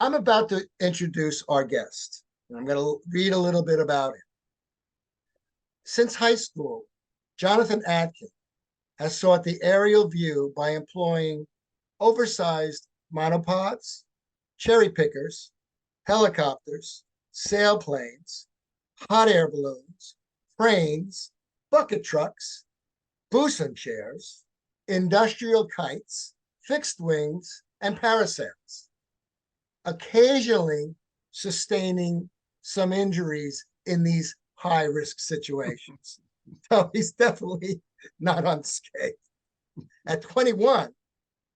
I'm about to introduce our guest. I'm going to read a little bit about him. Since high school, Jonathan Atkin has sought the aerial view by employing oversized monopods, cherry pickers, helicopters, sailplanes, hot air balloons, cranes, bucket trucks, bosun chairs, industrial kites, fixed wings, and parasails, occasionally sustaining some injuries in these high risk situations. So he's definitely not unscathed. At 21,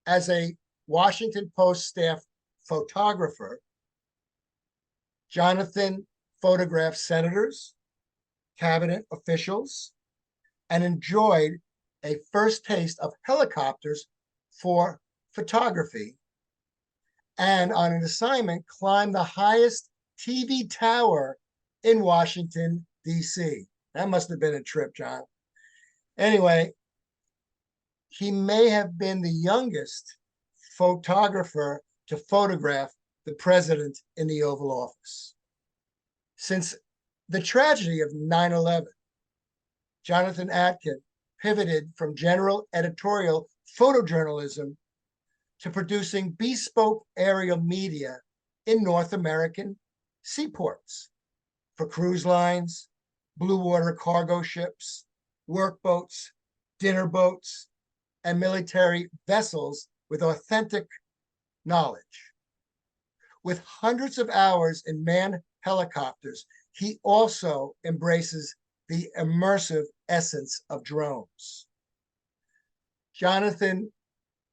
as a Washington Post staff photographer, Jonathan photographed senators, cabinet officials, and enjoyed a first taste of helicopters for photography. And on an assignment, climbed the highest TV tower in Washington, D.C. That must have been a trip, John. Anyway, he may have been the youngest photographer to photograph the president in the Oval Office. Since the tragedy of 9/11, Jonathan Atkin pivoted from general editorial photojournalism to producing bespoke aerial media in North American seaports for cruise lines, blue water cargo ships, workboats, dinner boats, and military vessels with authentic knowledge. With hundreds of hours in manned helicopters, he also embraces the immersive essence of drones. Jonathan,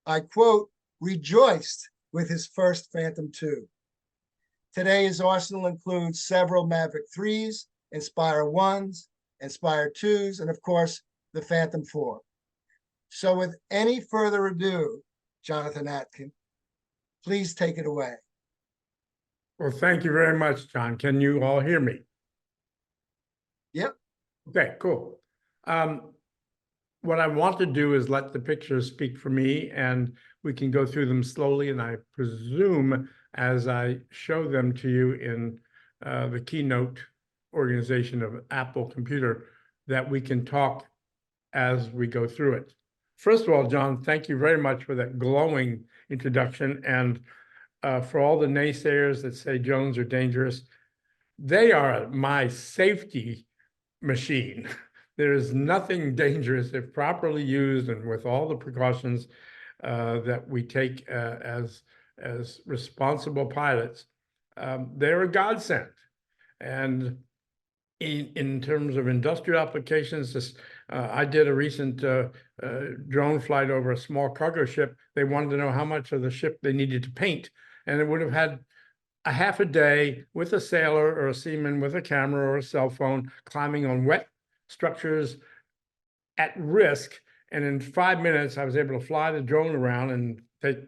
I quote, rejoiced with his first Phantom II. Today, his arsenal includes several Maverick 3s, Inspire 1s, Inspire 2s, and of course, the Phantom IV. So with any further ado, Jonathan Atkin, please take it away. Well, thank you very much, John. Can you all hear me? Yep. Okay, cool. What I want to do is let the pictures speak for me, and we can go through them slowly. And I presume as I show them to you in the keynote organization of Apple Computer, that we can talk as we go through it. First of all, John, thank you very much for that glowing introduction. And for all the naysayers that say drones are dangerous, they are my safety machine. There is nothing dangerous if properly used and with all the precautions that we take as responsible pilots. They're a godsend. And in terms of industrial applications, I did a recent drone flight over a small cargo ship. They wanted to know how much of the ship they needed to paint. And it would have had a half a day with a sailor or a seaman with a camera or a cell phone climbing on wet structures at risk. And in 5 minutes, I was able to fly the drone around and take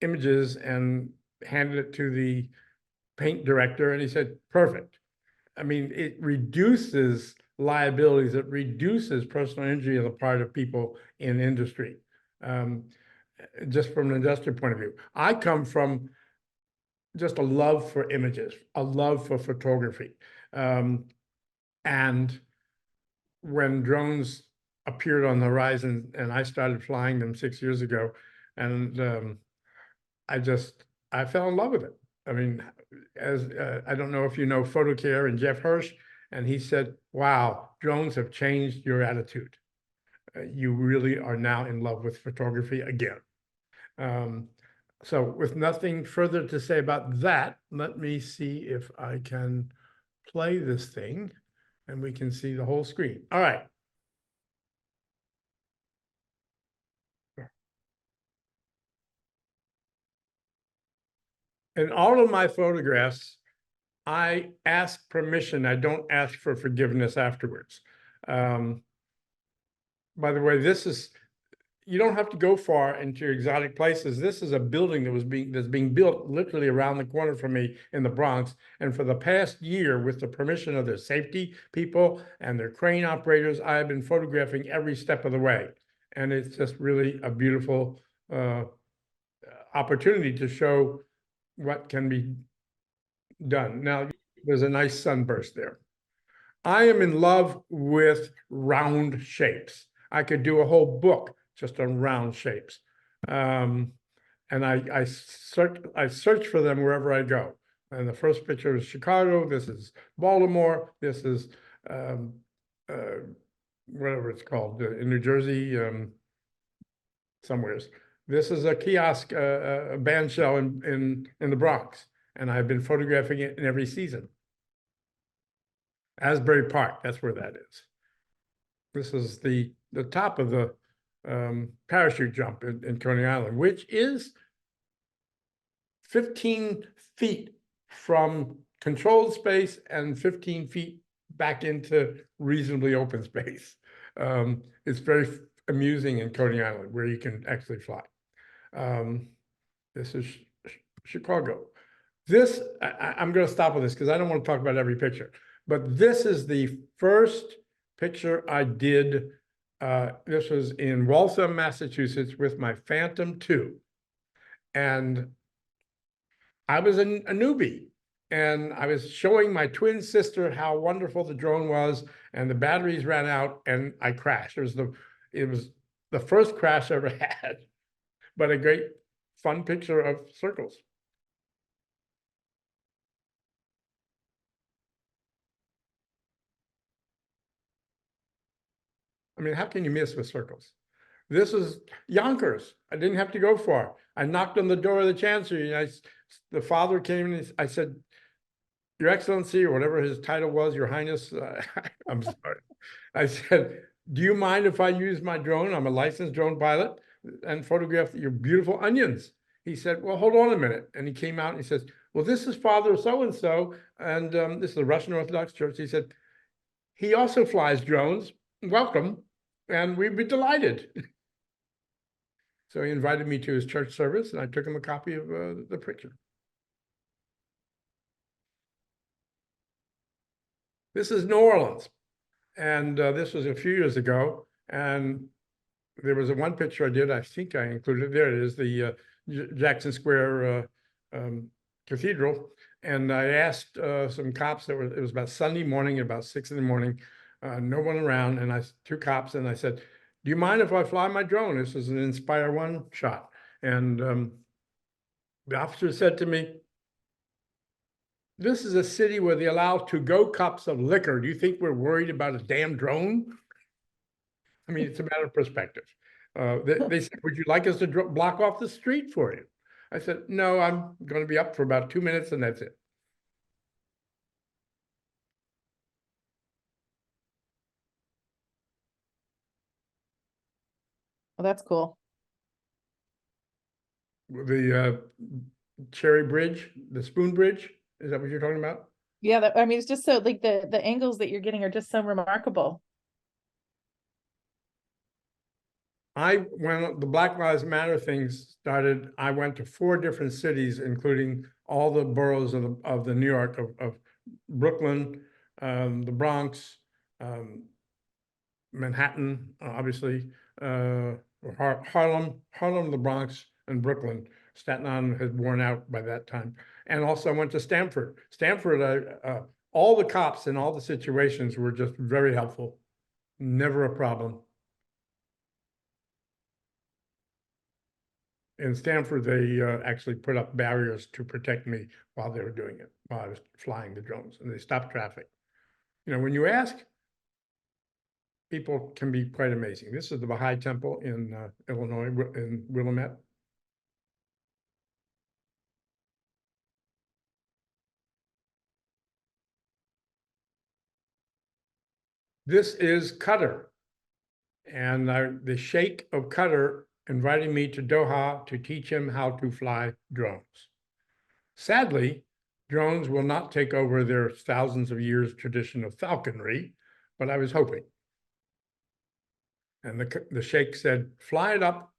images and handed it to the paint director. And he said, perfect. I mean, it reduces liabilities. It reduces personal injury on the part of people in industry, just from an industrial point of view. I come from just a love for images, a love for photography. And when drones appeared on the horizon and I started flying them 6 years ago, and I fell in love with it. I mean, I don't know if you know PhotoCare and Jeff Hirsch, and he said, wow, drones have changed your attitude. You really are now in love with photography again. So with nothing further to say about that, let me see if I can play this thing and we can see the whole screen. All right. In all of my photographs, I ask permission. I don't ask for forgiveness afterwards. By the way, you don't have to go far into exotic places. This is a building that's being built literally around the corner from me in the Bronx. And for the past year, with the permission of their safety people and their crane operators, I have been photographing every step of the way. And it's just really a beautiful opportunity to show what can be done. Now, there's a nice sunburst there. I am in love with round shapes. I could do a whole book just on round shapes. And I search for them wherever I go. And the first picture is Chicago. This is Baltimore. This is whatever it's called in New Jersey, somewheres. This is a kiosk, a band shell in the Bronx, and I've been photographing it in every season. Asbury Park, that's where that is. This is the top of the parachute jump in Coney Island, which is 15 feet from controlled space and 15 feet back into reasonably open space. It's very amusing in Coney Island where you can actually fly. This is Chicago. This, I'm going to stop with this because I don't want to talk about every picture, but this is the first picture I did. This was in Waltham, Massachusetts with my Phantom 2. And I was a newbie, and I was showing my twin sister how wonderful the drone was, and the batteries ran out and I crashed. It was the first crash I ever had, but a great fun picture of circles. I mean, how can you miss with circles? This is Yonkers. I didn't have to go far. I knocked on the door of the chancery, and the father came and I said, "Your Excellency," or whatever his title was, "Your Highness," I'm sorry. I said, "Do you mind if I use my drone? I'm a licensed drone pilot, and photograph your beautiful onions." He said, "Well, hold on a minute." And he came out and he says, "Well, this is Father so-and-so, and this is the Russian Orthodox Church." He said, "He also flies drones. Welcome, and we'd be delighted." So he invited me to his church service, and I took him a copy of the picture. This is New Orleans, and this was a few years ago, and there was one picture I did, I think I included, there it is, the Jackson Square Cathedral, and I asked some cops, it was about Sunday morning, about 6 in the morning, no one around, and two cops, and I said, "Do you mind if I fly my drone?" This is an Inspire 1 shot. And the officer said to me, "This is a city where they allow to-go cups of liquor. Do you think we're worried about a damn drone?" I mean, it's a matter of perspective. They said, "Would you like us to block off the street for you?" I said, "No, I'm going to be up for about 2 minutes and that's it." Well, that's cool. The Cherry Bridge, the Spoon Bridge, is that what you're talking about? Yeah, I mean, it's just so like the angles that you're getting are just so remarkable. When the Black Lives Matter things started, I went to 4 different cities, including all the boroughs of the New York, of Brooklyn, the Bronx, Manhattan, obviously, Harlem, the Bronx, and Brooklyn. Staten Island had worn out by that time. And also I went to Stamford. Stamford, all the cops in all the situations were just very helpful. Never a problem. In Stamford, they actually put up barriers to protect me while they were doing it, while I was flying the drones, and they stopped traffic. You know, when you ask, people can be quite amazing. This is the Baha'i Temple in Illinois, in Willamette. This is Qatar, and the Sheikh of Qatar invited me to Doha to teach him how to fly drones. Sadly, drones will not take over their thousands of years tradition of falconry, but I was hoping. And the Sheikh said, "Fly it up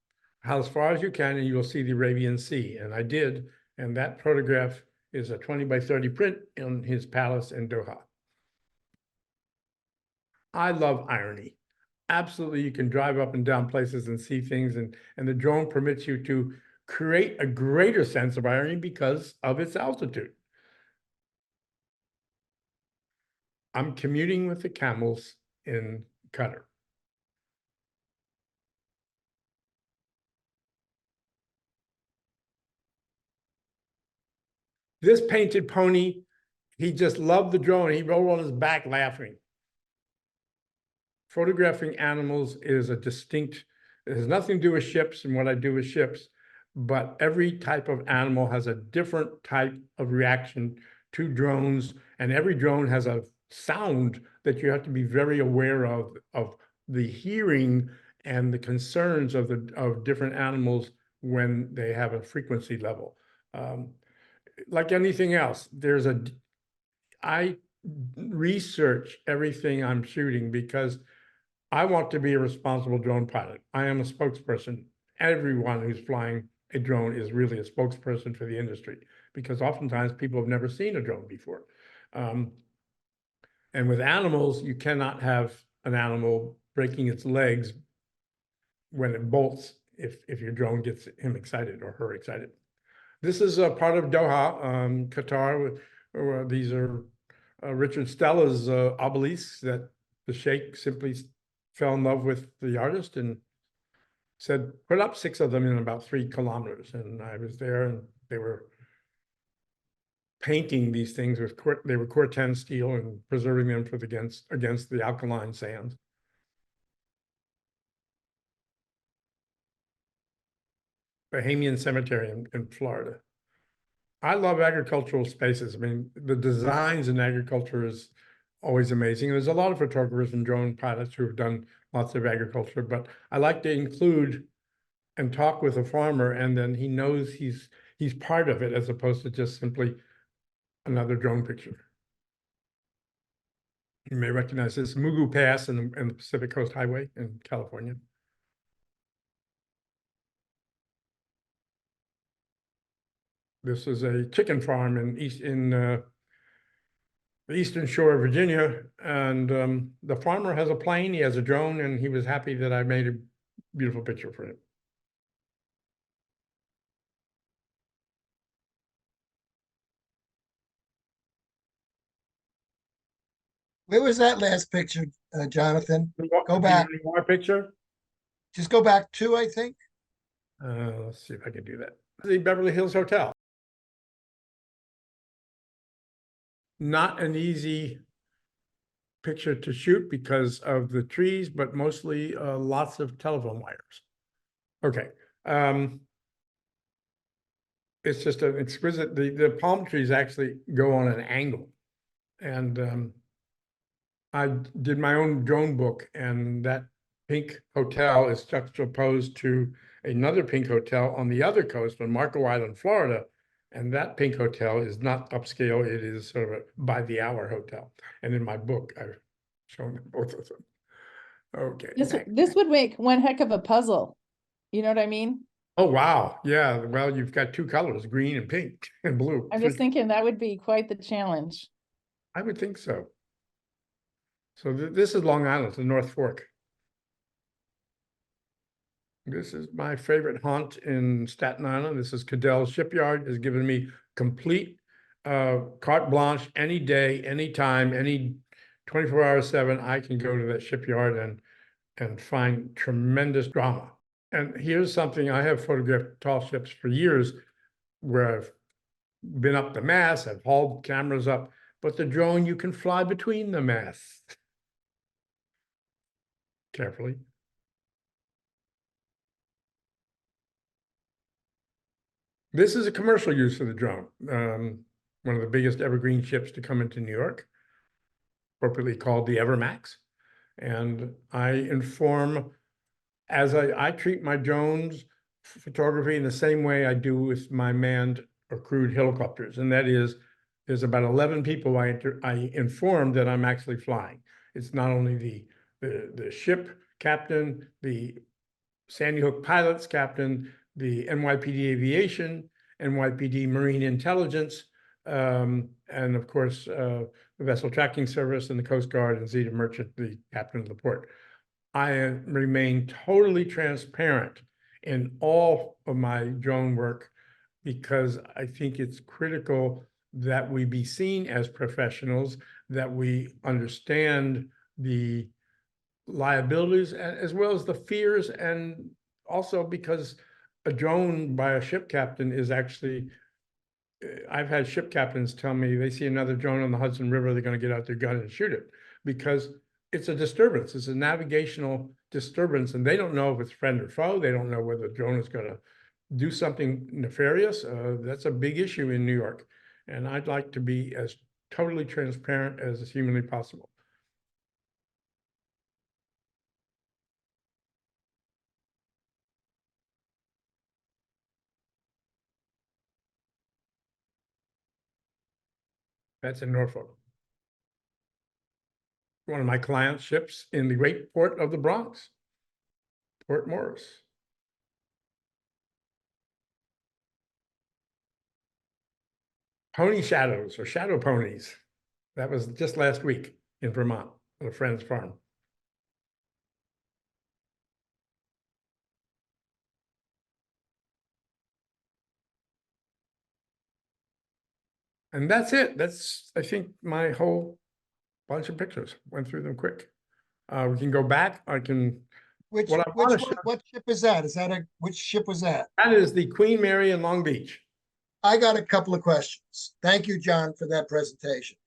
as far as you can and you'll see the Arabian Sea." And I did, and that photograph is a 20 by 30 print in his palace in Doha. I love irony. Absolutely, you can drive up and down places and see things, and the drone permits you to create a greater sense of irony because of its altitude. I'm commuting with the camels in Qatar. This painted pony, he just loved the drone. He rolled on his back laughing. Photographing animals is a distinct, it has nothing to do with ships and what I do with ships, but every type of animal has a different type of reaction to drones, and every drone has a sound that you have to be very aware of the hearing and the concerns of different animals when they have a frequency level. Like anything else, I research everything I'm shooting because I want to be a responsible drone pilot. I am a spokesperson. Everyone who's flying a drone is really a spokesperson for the industry because oftentimes people have never seen a drone before. And with animals, you cannot have an animal breaking its legs when it bolts if your drone gets him excited or her excited. This is a part of Doha, Qatar. These are Richard Stella's obelisks that the Sheikh simply fell in love with the artist and said, put up 6 of them in about 3 kilometers. And I was there and they were painting these things with, they were Corten steel and preserving them for against the alkaline sands. Bahamian Cemetery in Florida. I love agricultural spaces. I mean, the designs in agriculture is always amazing. There's a lot of photographers and drone pilots who have done lots of agriculture, but I like to include and talk with a farmer, and then he knows he's part of it as opposed to just simply another drone picture. You may recognize this Mugu Pass in the Pacific Coast Highway in California. This is a chicken farm in the eastern shore of Virginia, and the farmer has a plane, he has a drone, and he was happy that I made a beautiful picture for him. Where was that last picture, Jonathan? Go back. More picture? Just go back 2, I think. Let's see if I can do that. The Beverly Hills Hotel. Not an easy picture to shoot because of the trees, but mostly lots of telephone wires. Okay. It's just an exquisite, the palm trees actually go on an angle. And I did my own drone book, and that pink hotel is juxtaposed to another pink hotel on the other coast on Marco Island, Florida. And that pink hotel is not upscale. It is sort of a by the hour hotel. And in my book, I've shown both of them. Okay. This would make one heck of a puzzle. You know what I mean? Oh, wow. Yeah. Well, you've got 2 colors, green and pink and blue. I'm just thinking that would be quite the challenge. I would think so. So this is Long Island, the North Fork. This is my favorite haunt in Staten Island. This is Cadell Shipyard. Has given me complete carte blanche any day, anytime, any 24 hours 7. I can go to that shipyard and find tremendous drama. And here's something, I have photographed tall ships for years where I've been up the mast, I've hauled cameras up, but the drone, you can fly between the masts. Carefully. This is a commercial use of the drone. One of the biggest evergreen ships to come into New York, appropriately called the Evermax. And I inform, as I treat my drones photography in the same way I do with my manned or crewed helicopters. And that is, there's about 11 people I inform that I'm actually flying. It's not only the ship captain, the Sandy Hook pilots captain, the NYPD Aviation, NYPD Marine Intelligence, and of course, the Vessel Tracking Service and the Coast Guard and Zeta Merchant, the captain of the port. I remain totally transparent in all of my drone work, because I think it's critical that we be seen as professionals, that we understand the liabilities as well as the fears, and also because a drone by a ship captain is actually, I've had ship captains tell me they see another drone on the Hudson River, they're going to get out their gun and shoot it because it's a disturbance. It's a navigational disturbance, and they don't know if it's friend or foe. They don't know whether the drone is going to do something nefarious. That's a big issue in New York, and I'd like to be as totally transparent as is humanly possible. That's in Norfolk. One of my clients' ships in the great port of the Bronx, Port Morris. Pony shadows or shadow ponies. That was just last week in Vermont at a friend's farm. And that's it. That's, I think, my whole bunch of pictures. Went through them quick. We can go back. I can. Which What I wanna show- what ship is that? Is that which ship was that? That is the Queen Mary in Long Beach. I got a couple of questions. Thank you, John, for that presentation.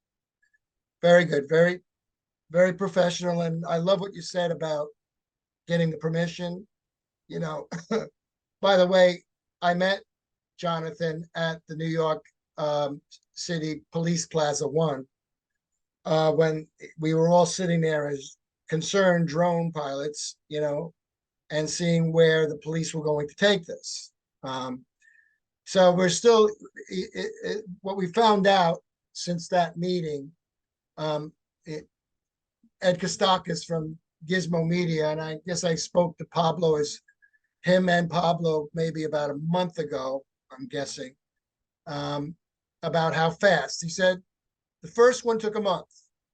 Very good, very professional, and I love what you said about getting the permission. You know, by the way, I met Jonathan at the New York City Police Plaza 1 when we were all sitting there as concerned drone pilots, you know, and seeing where the police were going to take this. So we're still, what we found out since that meeting, Ed Kostakis from Gizmo Media, and I guess I spoke to Pablo, as him and Pablo maybe about a month ago, I'm guessing, about how fast. He said the first one took a month.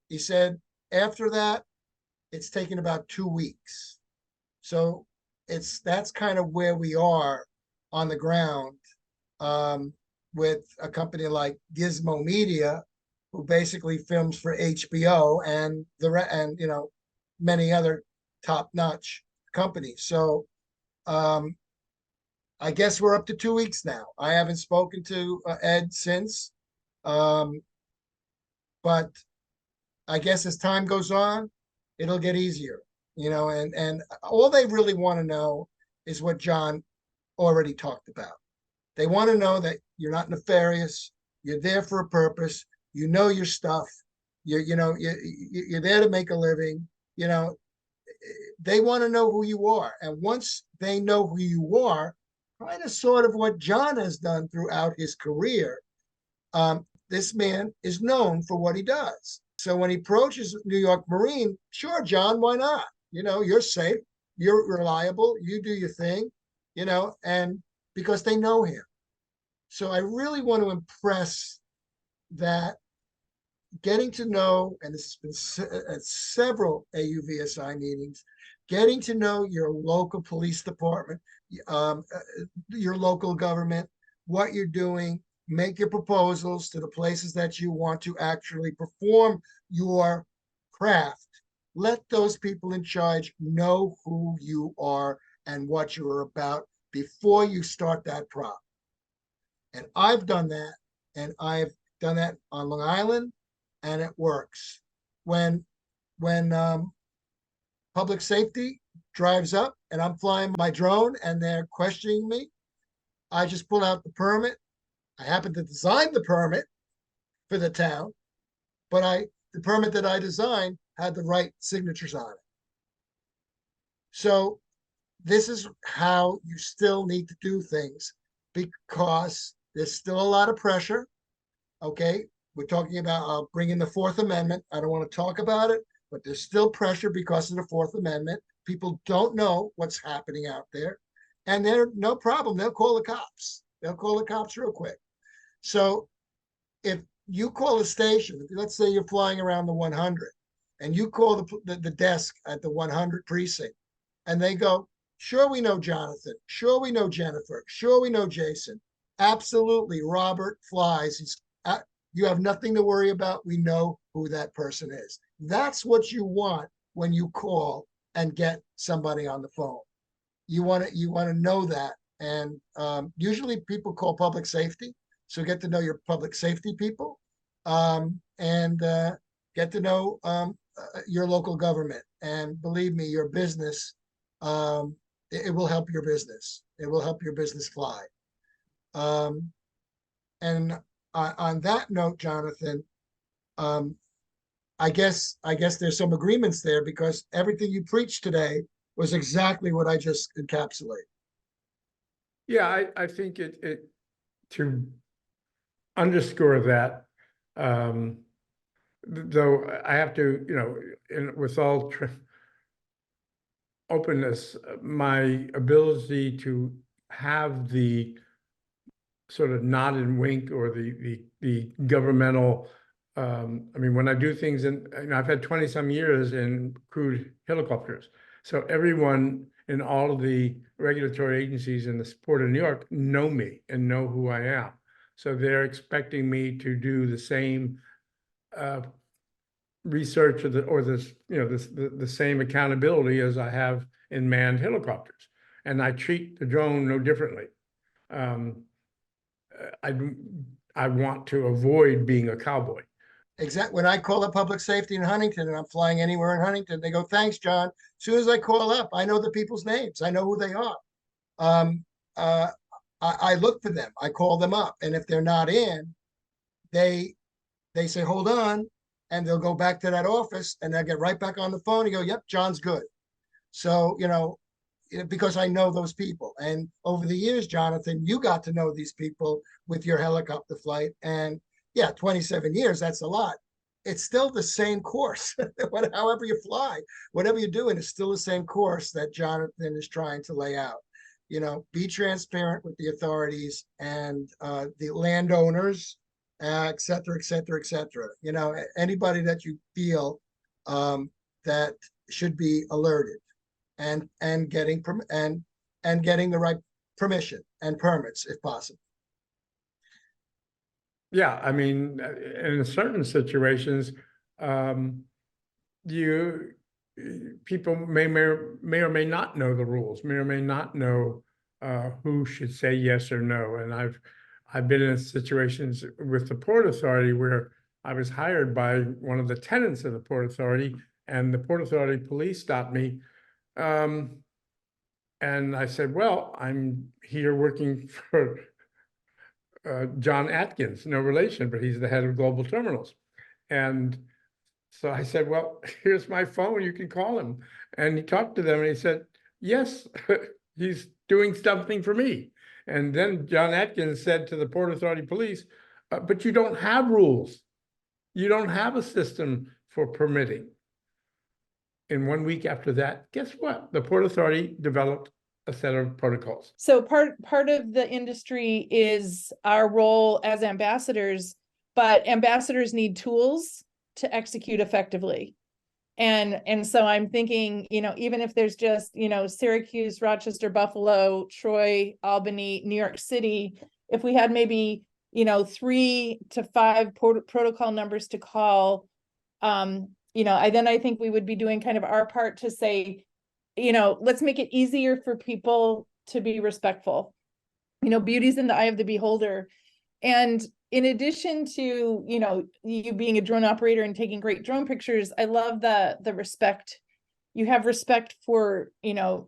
He said after that, it's taken about 2 weeks. So that's kind of where we are on the ground, with a company like Gizmo Media, who basically films for HBO and you know, many other top-notch companies. So I guess we're up to 2 weeks now. I haven't spoken to Ed since, but I guess as time goes on, it'll get easier, you know, and all they really want to know is what John already talked about. They want to know that you're not nefarious, you're there for a purpose, you know your stuff, you're there to make a living, you know. They want to know who you are. And once they know who you are, kind of sort of what John has done throughout his career, this man is known for what he does. So when he approaches New York Marine, sure, John, why not? You know, you're safe, you're reliable, you do your thing, you know, and because they know him. So I really want to impress that getting to know, and this has been at several AUVSI meetings, getting to know your local police department, your local government, what you're doing, make your proposals to the places that you want to actually perform your craft. Let those people in charge know who you are and what you're about before you start that prop. And I've done that, and I've done that on Long Island, and it works. When public safety drives up and I'm flying my drone and they're questioning me, I just pull out the permit. I happen to design the permit for the town, but the permit that I designed had the right signatures on it. So this is how you still need to do things, because there's still a lot of pressure. Okay, we're talking about bringing the Fourth Amendment. I don't want to talk about it, but there's still pressure because of the Fourth Amendment. People don't know what's happening out there, and they're no problem. They'll call the cops. They'll call the cops real quick. So if you call a station, let's say you're flying around the 100, and you call the desk at the 100 precinct, and they go, Sure, we know Jonathan. Sure, we know Jennifer. Sure, we know Jason. Absolutely, Robert flies. You have nothing to worry about. We know who that person is. That's what you want when you call and get somebody on the phone. You want to know that, and usually people call public safety, so get to know your public safety people, and get to know your local government. And believe me, your business, it will help your business. It will help your business fly. And on that note, Jonathan, um, I guess there's some agreements there because everything you preached today was exactly what I just encapsulated. Yeah, I think it to underscore that, though I have to, with all openness, my ability to have the sort of nod and wink or the governmental, I mean, when I do things I've had 20 some years in crewed helicopters. So everyone in all of the regulatory agencies in the Port of New York know me and know who I am. So they're expecting me to do the same research or the same accountability as I have in manned helicopters. And I treat the drone no differently. I want to avoid being a cowboy. Exactly. When I call up public safety in Huntington and I'm flying anywhere in Huntington, they go, "Thanks, John." As soon as I call up, I know the people's names. I know who they are. Um, uh, I look for them. I call them up, and if they're not in, they they say, "Hold on," and they'll go back to that office, and they'll get right back on the phone and go, "Yep, John's good." So because I know those people, and over the years, Jonathan, you got to know these people with your helicopter flight, and yeah, 27 years, that's a lot. It's still the same course. However you fly, whatever you're doing, is still the same course that Jonathan is trying to lay out. Be transparent with the authorities and the landowners, et cetera, et cetera, et cetera. Anybody that you feel that should be alerted, and getting getting the right permission and permits if possible. Yeah, I mean, in certain situations, people may or may not know the rules, may or may not know who should say yes or no. And I've been in situations with the Port Authority where I was hired by one of the tenants of the Port Authority, and the Port Authority police stopped me. And I said, "Well, I'm here working for John Atkins, no relation, but he's the head of global terminals." And so I said, "Well, here's my phone, you can call him." And he talked to them and he said, "Yes, he's doing something for me." And then John Atkins said to the Port Authority police, "But you don't have rules. You don't have a system for permitting." And 1 week after that, guess what? The Port Authority developed a set of protocols. So part of the industry is our role as ambassadors, but ambassadors need tools to execute effectively. And so I'm thinking, even if there's just, Syracuse, Rochester, Buffalo, Troy, Albany, New York City, if we had maybe, 3 to 5 protocol numbers to call, I think we would be doing kind of our part to say, let's make it easier for people to be respectful. Beauty's in the eye of the beholder. And in addition to, you being a drone operator and taking great drone pictures, I love the respect. You have respect for,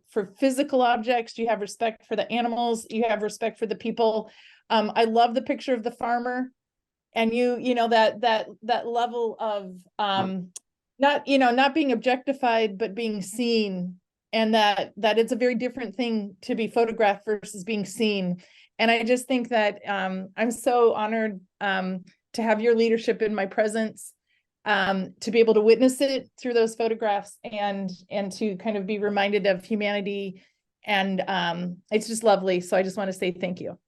for physical objects. You have respect for the animals. You have respect for the people. I love the picture of the farmer, and that level of not being objectified, but being seen, and that it's a very different thing to be photographed versus being seen. And I just think that I'm so honored to have your leadership in my presence, to be able to witness it through those photographs, and to kind of be reminded of humanity. And it's just lovely. So I just want to say thank you.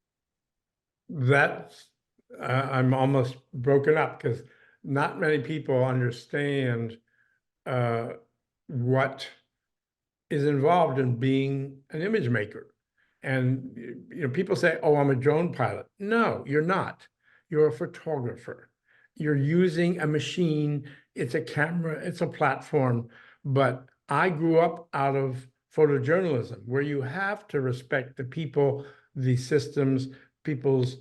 That's, I'm almost broken up because not many people understand what is involved in being an image maker. And people say, "Oh, I'm a drone pilot." No, you're not. You're a photographer. You're using a machine. It's a camera. It's a platform. But I grew up out of photojournalism, where you have to respect the people, the systems, people's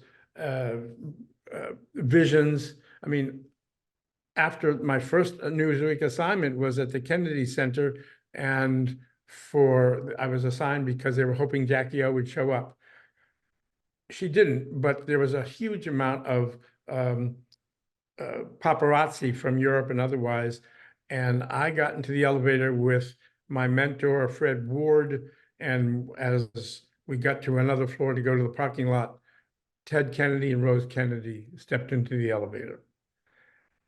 visions. I mean, after my first Newsweek assignment was at the Kennedy Center, and I was assigned because they were hoping Jackie O would show up. She didn't, but there was a huge amount of paparazzi from Europe and otherwise. And I got into the elevator with my mentor, Fred Ward. And as we got to another floor to go to the parking lot, Ted Kennedy and Rose Kennedy stepped into the elevator.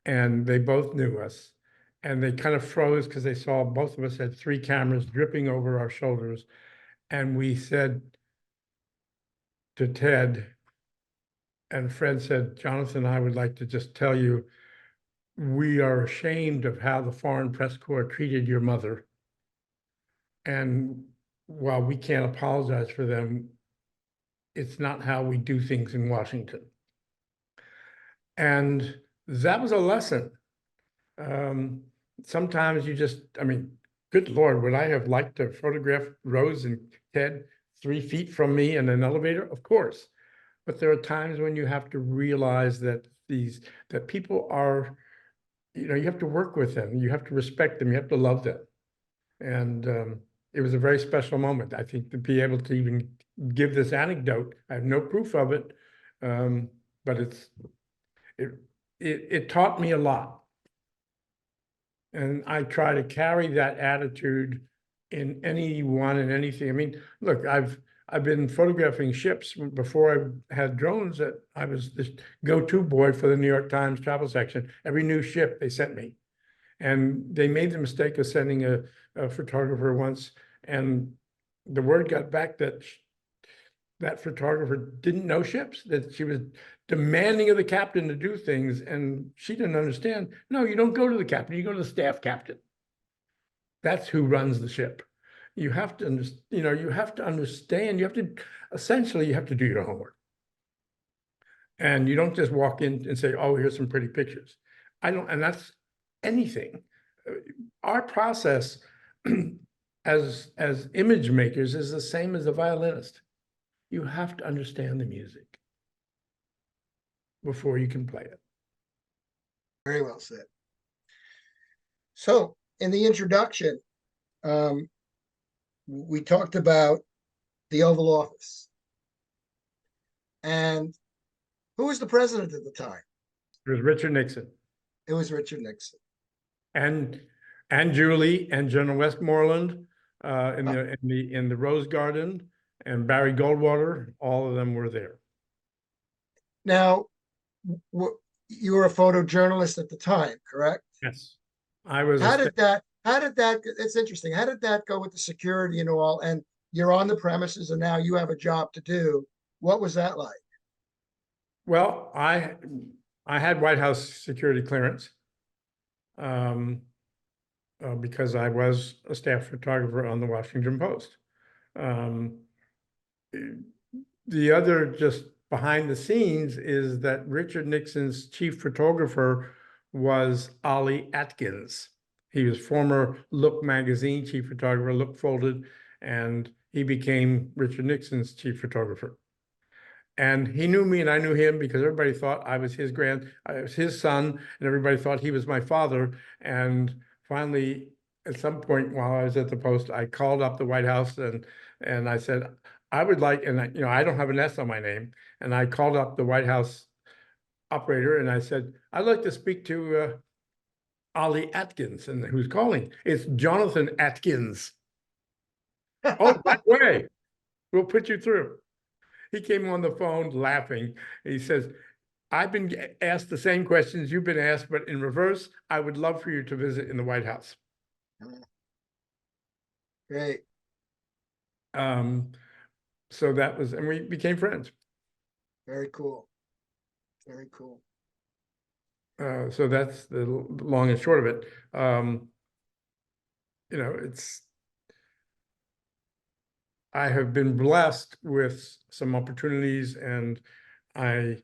And they both knew us. And they kind of froze because they saw both of us had 3 cameras dripping over our shoulders. And we said to Ted, and Fred said, "Jonathan, I would like to just tell you, we are ashamed of how the Foreign Press Corps treated your mother. And while we can't apologize for them, it's not how we do things in Washington." And that was a lesson. Sometimes you just, I mean, good Lord, would I have liked to photograph Rose and Ted 3 feet from me in an elevator? Of course. But there are times when you have to realize that that people are, you have to work with them. You have to respect them. You have to love them. And it was a very special moment, I think, to be able to even give this anecdote. I have no proof of it, but it taught me a lot. And I try to carry that attitude in anyone and anything. I mean, look, I've been photographing ships before I had drones. That I was the go-to boy for the New York Times travel section. Every new ship they sent me. And they made the mistake of sending a photographer once, and the word got back that that photographer didn't know ships, that she was demanding of the captain to do things, and she didn't understand. No, you don't go to the captain, you go to the staff captain. That's who runs the ship. You have to understand, you have to understand, essentially, you have to do your homework. And you don't just walk in and say, "Oh, here's some pretty pictures." And that's anything. Our process as image makers is the same as a violinist. You have to understand the music before you can play it. Very well said. So in the introduction, we talked about the Oval Office. And who was the president at the time? It was Richard Nixon. It was Richard Nixon. And Julie and General Westmoreland in the Rose Garden, and Barry Goldwater, all of them were there. Now, you were a photojournalist at the time, correct? Yes, I was. How did that? It's interesting. How did that go with the security and all? And you're on the premises, and now you have a job to do. What was that like? Well, I had White House security clearance, because I was a staff photographer on the Washington Post. The other just behind the scenes is that Richard Nixon's chief photographer was Ollie Atkins. He was former Look magazine chief photographer, Look Folded, and he became Richard Nixon's chief photographer. And he knew me and I knew him because everybody thought I was his son, and everybody thought he was my father. And finally, at some point while I was at the Post, I called up the White House and I said, I would like, and I don't have an S on my name. And I called up the White House operator and I said, "I'd like to speak to Ollie Atkins." And who's calling? "It's Jonathan Atkins." "Oh, by the way, we'll put you through." He came on the phone laughing. He says, "I've been asked the same questions you've been asked, but in reverse. I would love for you to visit in the White House." Great. So that was, and we became friends. Very cool. Very cool. So that's the long and short of it. It's I have been blessed with some opportunities, and I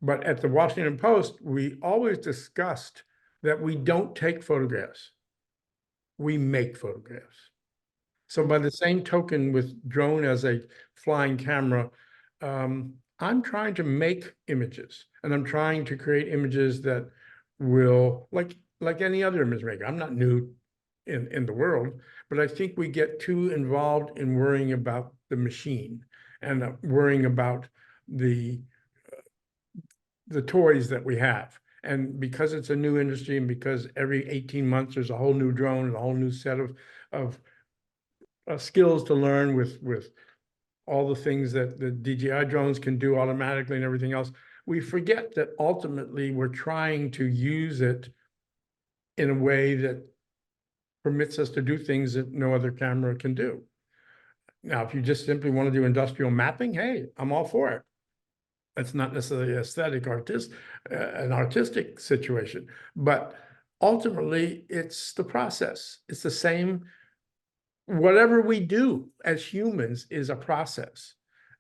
but at the Washington Post, we always discussed that we don't take photographs. We make photographs. So by the same token, with drone as a flying camera, I'm trying to make images, and I'm trying to create images that will, like any other image maker. I'm not new in the world, but I think we get too involved in worrying about the machine and worrying about the toys that we have. And because it's a new industry, and because every 18 months there's a whole new drone and a whole new set of skills to learn with all the things that the DJI drones can do automatically and everything else, we forget that ultimately we're trying to use it in a way that permits us to do things that no other camera can do. Now, if you just simply want to do industrial mapping, hey, I'm all for it. That's not necessarily an artistic situation, but ultimately it's the process. It's the same. Whatever we do as humans is a process.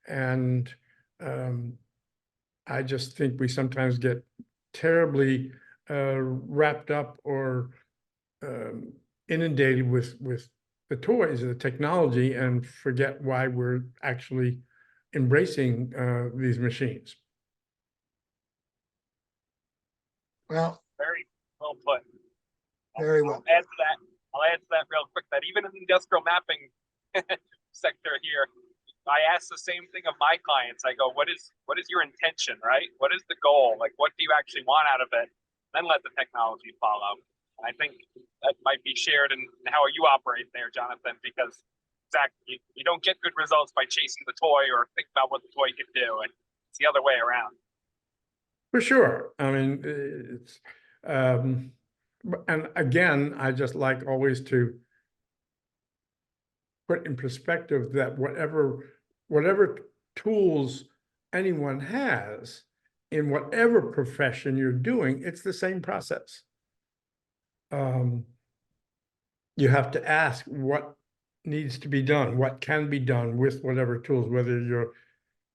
And I just think we sometimes get terribly wrapped up or inundated with the toys and the technology, and forget why we're actually embracing these machines. Well, Very well put. very well. I'll add to that real quick, that even in the industrial mapping sector here, I ask the same thing of my clients. I go, what is your intention, right? What is the goal? Like, what do you actually want out of it? Then let the technology follow. And I think that might be shared in how you operate there, Jonathan, because exactly, you don't get good results by chasing the toy or think about what the toy can do. And it's the other way around. For sure. I mean, it's, and again, I just like always to put in perspective that whatever tools anyone has in whatever profession you're doing, it's the same process. You have to ask what needs to be done, what can be done with whatever tools, whether you're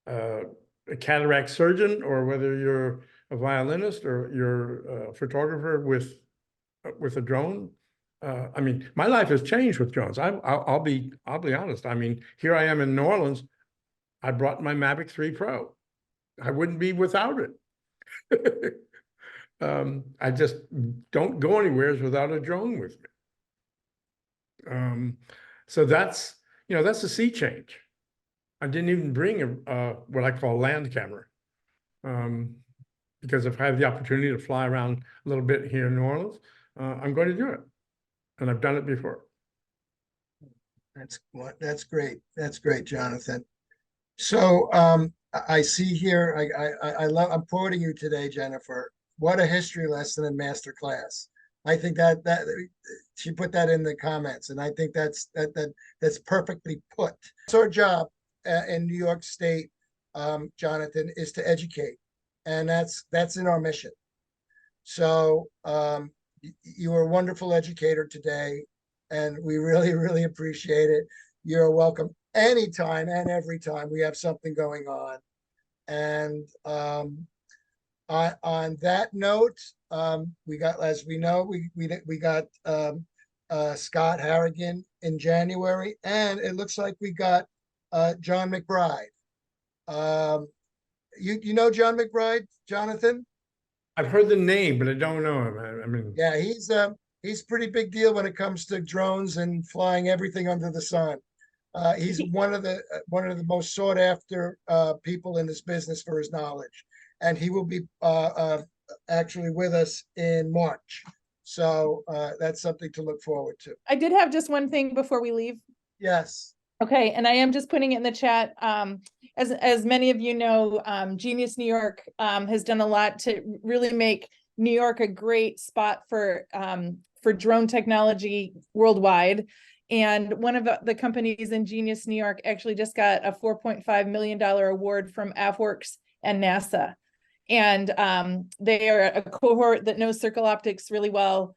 a cataract surgeon or whether you're a violinist or you're a photographer with a drone. I mean, my life has changed with drones. I'll be honest. I mean, here I am in New Orleans. I brought my Mavic 3 Pro. I wouldn't be without it. I just don't go anywhere without a drone with me. So that's a sea change. I didn't even bring a what I call land camera, because if I have the opportunity to fly around a little bit here in New Orleans, I'm going to do it, and I've done it before. That's great. That's great, Jonathan. So I see here, I love, I'm quoting you today, Jennifer. What a history lesson in master class. I think that she put that in the comments, and I think that's perfectly put. So our job in New York State, Jonathan, is to educate, and that's in our mission. So you were a wonderful educator today, and we really, really appreciate it. You're welcome anytime and every time we have something going on. And on that note, we got, as we know, we got Scott Harrigan in January, and it looks like we got John McBride. You know John McBride, Jonathan? I've heard the name, but I don't know him. I mean, yeah, he's pretty big deal when it comes to drones and flying everything under the sun. He's one of the most sought after people in this business for his knowledge, and he will be actually with us in March. So that's something to look forward to. I did have just one thing before we leave. Yes. Okay, and I am just putting it in the chat. As many of you know, Genius New York has done a lot to really make New York a great spot for drone technology worldwide. And one of the companies in Genius New York actually just got a $4.5 million award from AFWERX and NASA. And they are a cohort that knows Circle Optics really well.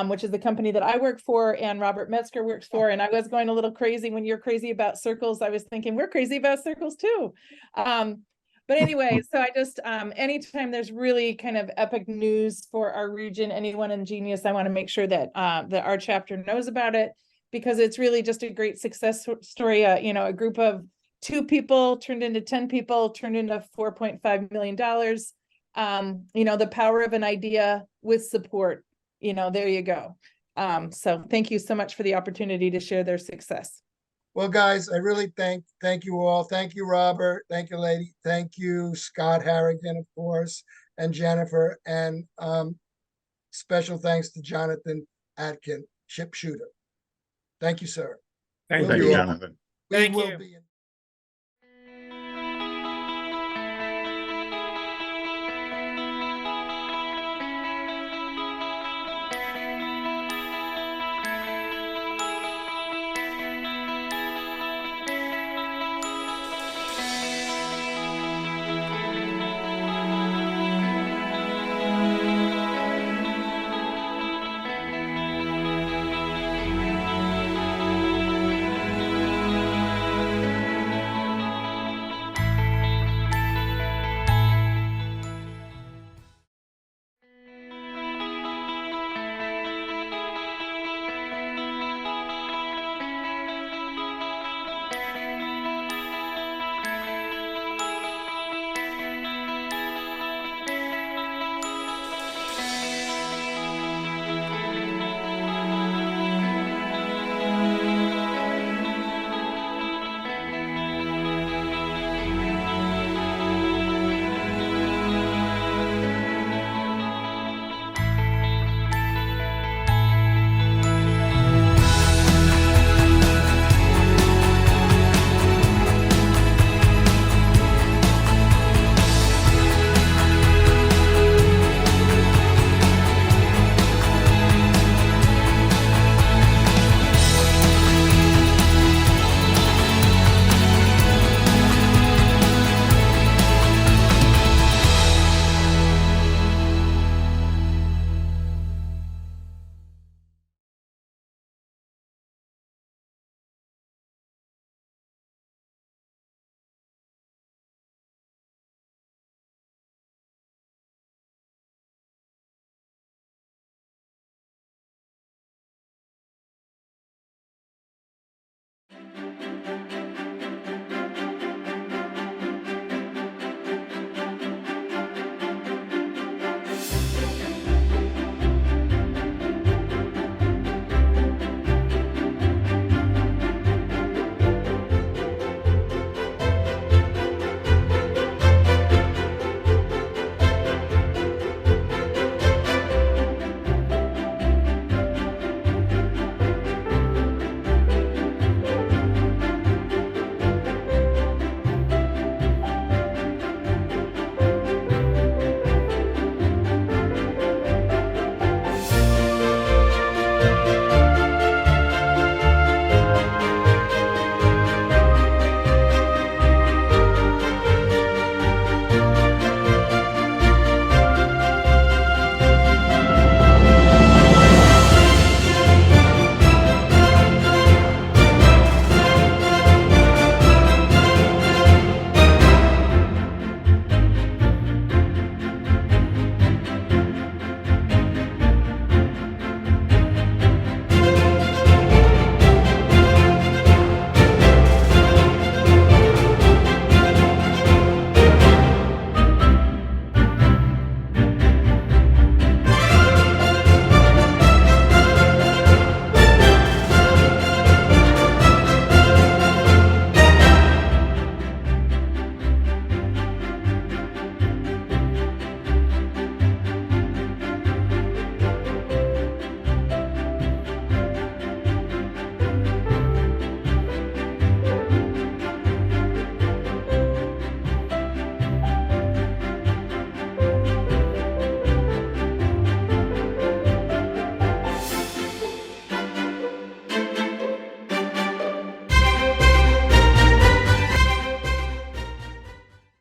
which is the company that I work for and Robert Metzger works for. And I was going a little crazy when you're crazy about circles. I was thinking we're crazy about circles too. But anyway, so I just, anytime there's really kind of epic news for our region, anyone in Genius, I want to make sure that that our chapter knows about it, because it's really just a great success story. You know, a group of 2 people turned into 10 people, turned into $4.5 million. You know, the power of an idea with support, you know, there you go. So thank you so much for the opportunity to share their success. Well, guys, I really thank you all. Thank you, Robert. Thank you, lady. Thank you, Scott Harrington, of course, and Jennifer. And special thanks to Jonathan Atkin, ship shooter. Thank you, sir. Thank We'll you. be- all. Jonathan. We Thank will you. be in